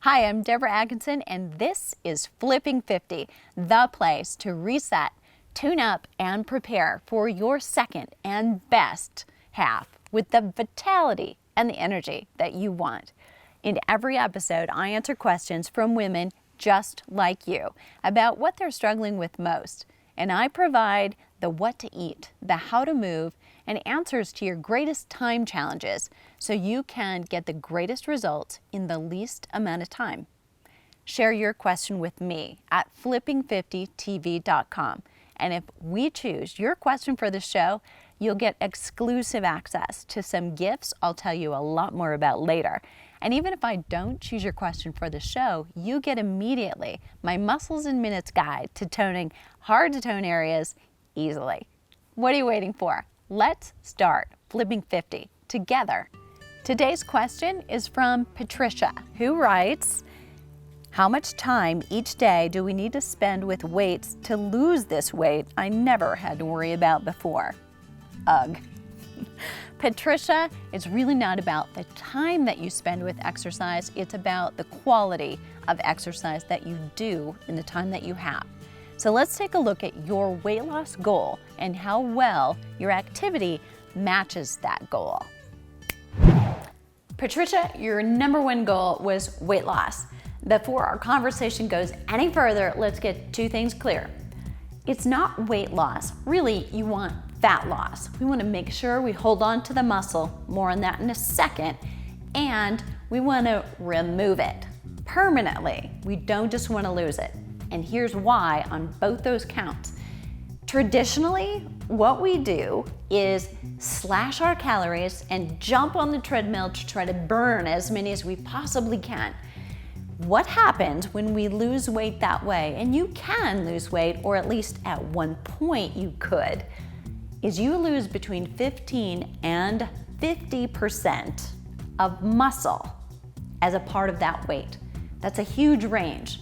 Hi, I'm Debra Atkinson, and this is Flipping 50, the place to reset, tune up, and prepare for your second and best half with the vitality and the energy that you want. In every episode, I answer questions from women just like you about what they're struggling with most, and I provide the what to eat, the how to move, and answers to your greatest time challenges so you can get the greatest results in the least amount of time. Share your question with me at flipping50tv.com, and if we choose your question for the show, you'll get exclusive access to some gifts I'll tell you a lot more about later. And even if I don't choose your question for the show, you get immediately my Muscles in Minutes guide to toning hard to tone areas easily. What are you waiting for? Let's start Flipping 50 together. Today's question is from Patricia, who writes, how much time each day do we need to spend with weights to lose this weight I never had to worry about before? Ugh. Patricia, it's really not about the time that you spend with exercise, it's about the quality of exercise that you do in the time that you have. So let's take a look at your weight loss goal and how well your activity matches that goal. Patricia, your number one goal was weight loss. Before our conversation goes any further, let's get two things clear. It's not weight loss. Really, you want fat loss. We want to make sure we hold on to the muscle, more on that in a second, and we want to remove it permanently. We don't just want to lose it. And here's why on both those counts. Traditionally, what we do is slash our calories and jump on the treadmill to try to burn as many as we possibly can. What happens when we lose weight that way, and you can lose weight, or at least at one point you could, is you lose between 15 and 50% of muscle as a part of that weight. That's a huge range.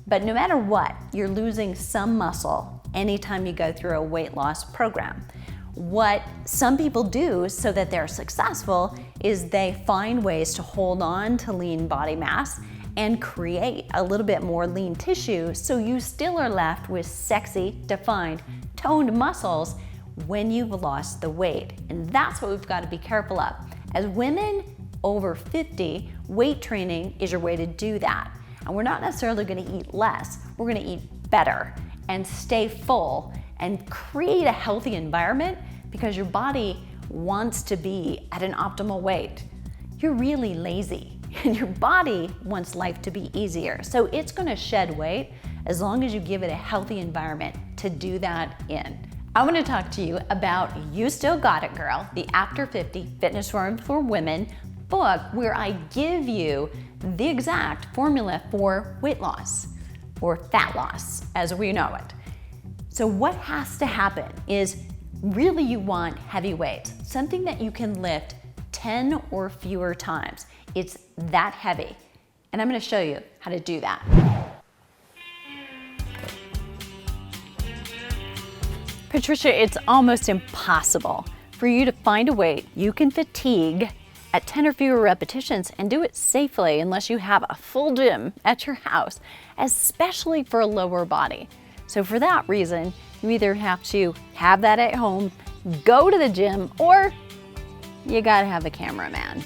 But no matter what, you're losing some muscle anytime you go through a weight loss program. What some people do so that they're successful is they find ways to hold on to lean body mass and create a little bit more lean tissue so you still are left with sexy, defined, toned muscles when you've lost the weight. And that's what we've got to be careful of. As women over 50, weight training is your way to do that. And we're not necessarily going to eat less, we're going to eat better and stay full and create a healthy environment because your body wants to be at an optimal weight. You're really lazy and your body wants life to be easier. So it's going to shed weight as long as you give it a healthy environment to do that in. I want to talk to you about You Still Got It, Girl, the After 50 Fitness Forum for Women book where I give you the exact formula for weight loss, or fat loss as we know it. So what has to happen is really you want heavy weights, something that you can lift 10 or fewer times. It's that heavy. And I'm going to show you how to do that. Patricia, it's almost impossible for you to find a weight you can fatigue at 10 or fewer repetitions and do it safely unless you have a full gym at your house, especially for a lower body. So for that reason, you either have to have that at home, go to the gym, or you gotta have a cameraman.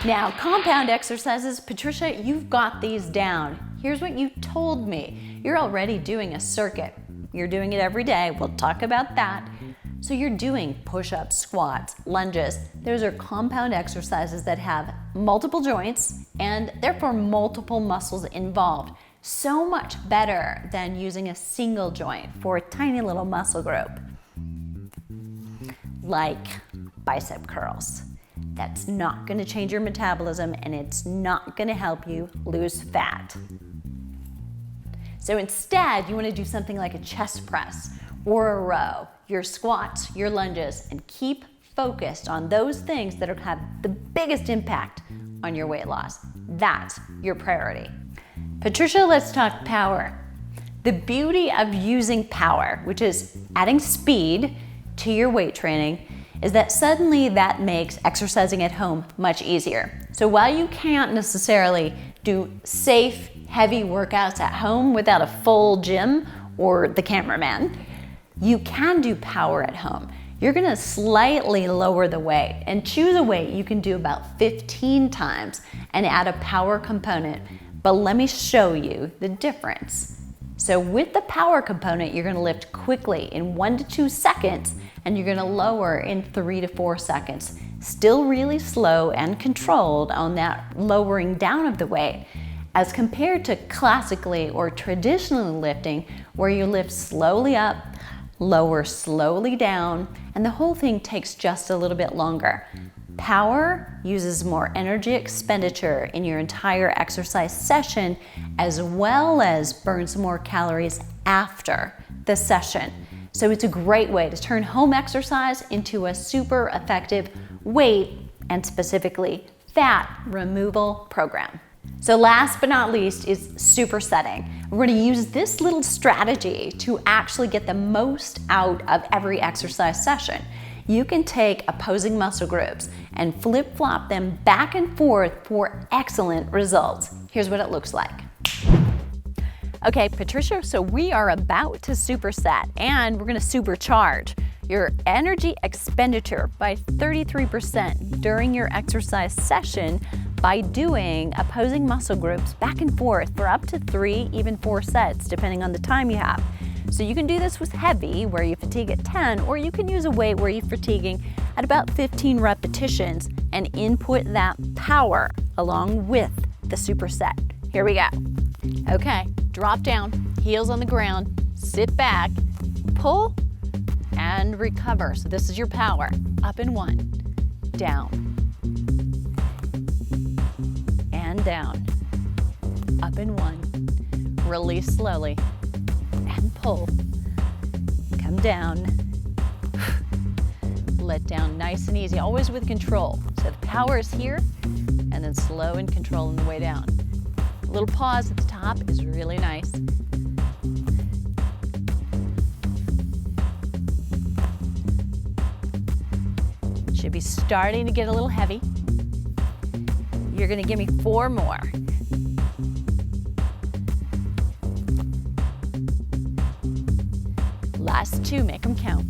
Now, compound exercises, Patricia, you've got these down. Here's what you told me. You're already doing a circuit. You're doing it every day. We'll talk about that. So you're doing push-ups, squats, lunges. Those are compound exercises that have multiple joints and therefore multiple muscles involved. So much better than using a single joint for a tiny little muscle group, like bicep curls. That's not going to change your metabolism and it's not going to help you lose fat. So instead, you want to do something like a chest press or a row, your squats, your lunges, and keep focused on those things that have the biggest impact on your weight loss. That's your priority. Patricia, let's talk power. The beauty of using power, which is adding speed to your weight training, is that suddenly that makes exercising at home much easier. So while you can't necessarily do safe, heavy workouts at home without a full gym or the cameraman, you can do power at home. You're gonna slightly lower the weight and choose a weight you can do about 15 times and add a power component. But let me show you the difference. So with the power component, you're gonna lift quickly in 1 to 2 seconds, and you're gonna lower in 3 to 4 seconds. Still really slow and controlled on that lowering down of the weight, as compared to classically or traditionally lifting, where you lift slowly up, lower slowly down, and the whole thing takes just a little bit longer. Power uses more energy expenditure in your entire exercise session, as well as burns more calories after the session. So it's a great way to turn home exercise into a super effective weight and specifically fat removal program. So last but not least is supersetting. We're going to use this little strategy to actually get the most out of every exercise session. You can take opposing muscle groups and flip-flop them back and forth for excellent results. Here's what it looks like. Okay, Patricia, so we are about to superset, and we're gonna supercharge your energy expenditure by 33% during your exercise session by doing opposing muscle groups back and forth for up to 3, even 4 sets, depending on the time you have. So you can do this with heavy, where you fatigue at 10, or you can use a weight where you're fatiguing at about 15 repetitions and input that power along with the superset. Here we go. Okay, drop down, heels on the ground, sit back, pull, and recover. So this is your power. Up in 1, down, and down. Up in 1, release slowly, and pull. Come down, let down nice and easy, always with control. So the power is here, and then slow and control on the way down. A little pause at the top is really nice. Should be starting to get a little heavy. You're gonna give me 4 more. Last 2, make them count.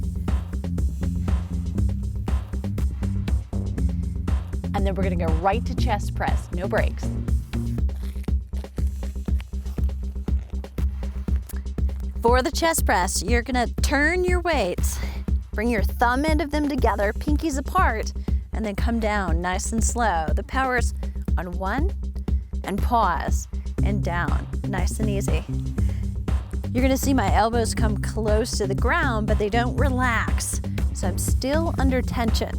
And then we're gonna go right to chest press, no breaks. For the chest press, you're gonna turn your weights, bring your thumb end of them together, pinkies apart, and then come down nice and slow. The power's on 1, and pause, and down, nice and easy. You're gonna see my elbows come close to the ground, but they don't relax. So I'm still under tension.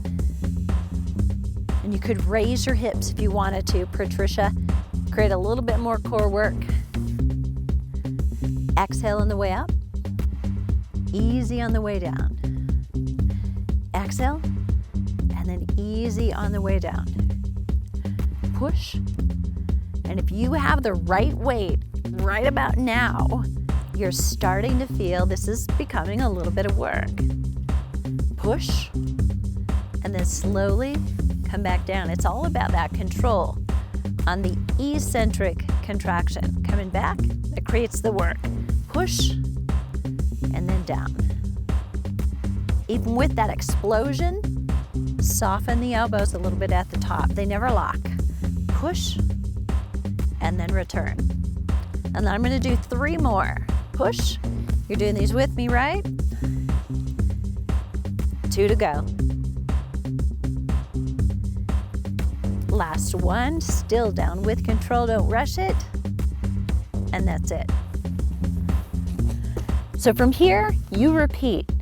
And you could raise your hips if you wanted to, Patricia. Create a little bit more core work. Exhale on the way up. Easy on the way down. Exhale, and then easy on the way down. Push. And if you have the right weight right about now, you're starting to feel this is becoming a little bit of work. Push, and then slowly come back down. It's all about that control on the eccentric contraction. Coming back, that creates the work. Push, and then down. Even with that explosion, soften the elbows a little bit at the top. They never lock. Push, and then return. And then I'm gonna do 3 more. Push, you're doing these with me, right? 2 to go. Last 1, still down with control, don't rush it. And that's it. So from here, you repeat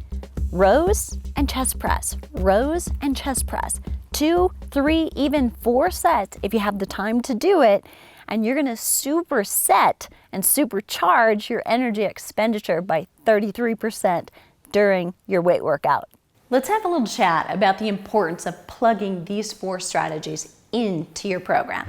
rows and chest press, rows and chest press, 2, 3, even 4 sets if you have the time to do it, and you're gonna superset and supercharge your energy expenditure by 33% during your weight workout. Let's have a little chat about the importance of plugging these 4 strategies into your program.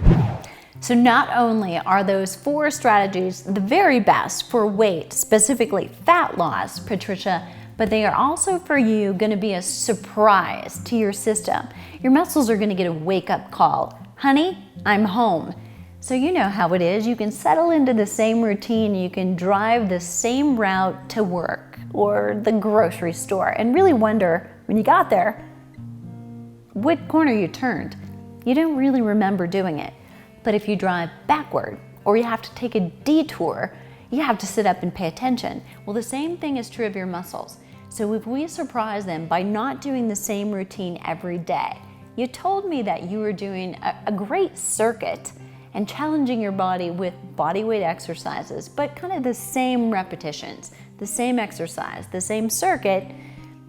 So not only are those 4 strategies the very best for weight, specifically fat loss, Patricia, but they are also for you going to be a surprise to your system. Your muscles are going to get a wake-up call. Honey, I'm home. So you know how it is. You can settle into the same routine. You can drive the same route to work or the grocery store and really wonder when you got there what corner you turned. You don't really remember doing it. But if you drive backward or you have to take a detour, you have to sit up and pay attention. Well, the same thing is true of your muscles. So if we surprise them by not doing the same routine every day, you told me that you were doing a great circuit and challenging your body with body weight exercises, but kind of the same repetitions, the same exercise, the same circuit,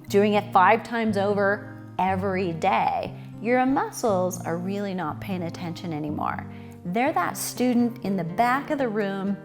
doing it 5 times over every day. Your muscles are really not paying attention anymore. They're that student in the back of the room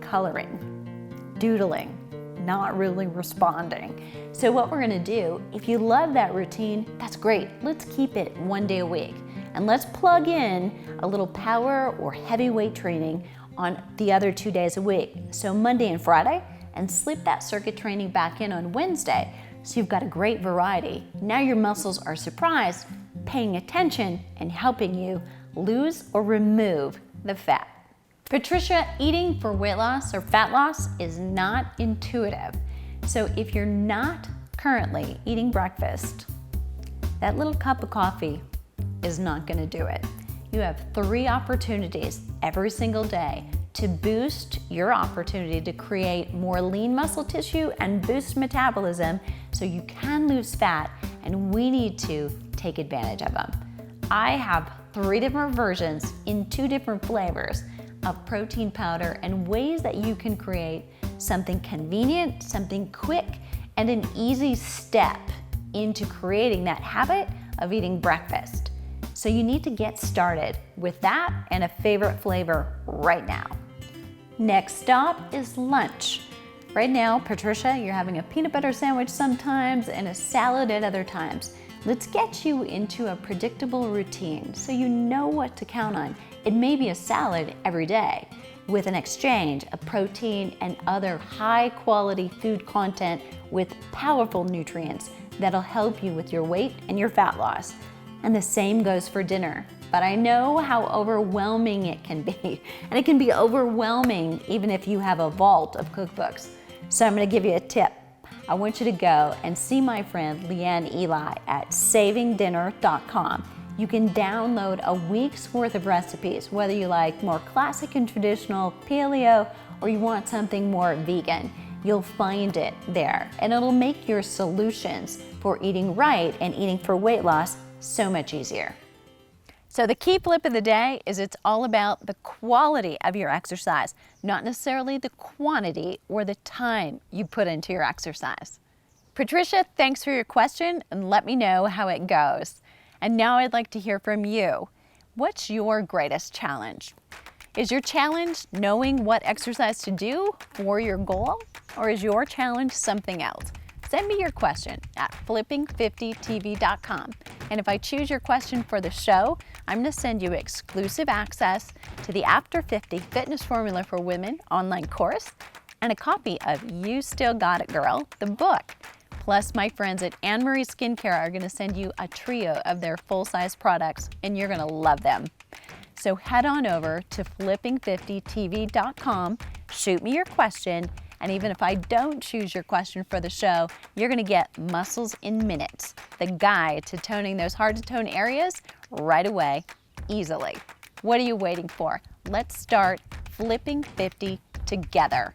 coloring, doodling, not really responding. So what we're gonna do, if you love that routine, that's great. Let's keep it 1 day a week. And let's plug in a little power or heavyweight training on the other 2 days a week. So Monday and Friday, and slip that circuit training back in on Wednesday. So you've got a great variety. Now your muscles are surprised, paying attention, and helping you lose or remove the fat. Patricia, eating for weight loss or fat loss is not intuitive. So if you're not currently eating breakfast, that little cup of coffee is not going to do it. You have 3 opportunities every single day to boost your opportunity to create more lean muscle tissue and boost metabolism so you can lose fat, and we need to take advantage of them. I have 3 different versions in 2 different flavors of protein powder and ways that you can create something convenient, something quick, and an easy step into creating that habit of eating breakfast. So you need to get started with that and a favorite flavor right now. Next stop is lunch. Right now, Patricia, you're having a peanut butter sandwich sometimes and a salad at other times. Let's get you into a predictable routine so you know what to count on. It may be a salad every day with an exchange of protein and other high quality food content with powerful nutrients that'll help you with your weight and your fat loss. And the same goes for dinner. But I know how overwhelming it can be. And it can be overwhelming even if you have a vault of cookbooks. So I'm gonna give you a tip. I want you to go and see my friend Leanne Eli at savingdinner.com. You can download a week's worth of recipes, whether you like more classic and traditional paleo or you want something more vegan. You'll find it there, and it'll make your solutions for eating right and eating for weight loss so much easier. So the key flip of the day is it's all about the quality of your exercise, not necessarily the quantity or the time you put into your exercise. Patricia, thanks for your question and let me know how it goes. And now I'd like to hear from you. What's your greatest challenge? Is your challenge knowing what exercise to do for your goal, or is your challenge something else? Send me your question at flipping50tv.com. And if I choose your question for the show, I'm going to send you exclusive access to the After 50 Fitness Formula for Women online course and a copy of You Still Got It Girl, the book. Plus, my friends at Anne Marie Skincare are going to send you a trio of their full-size products, and you're going to love them. So head on over to flipping50tv.com, shoot me your question, and even if I don't choose your question for the show, you're going to get Muscles in Minutes, the guide to toning those hard-to-tone areas right away, easily. What are you waiting for? Let's start flipping 50 together.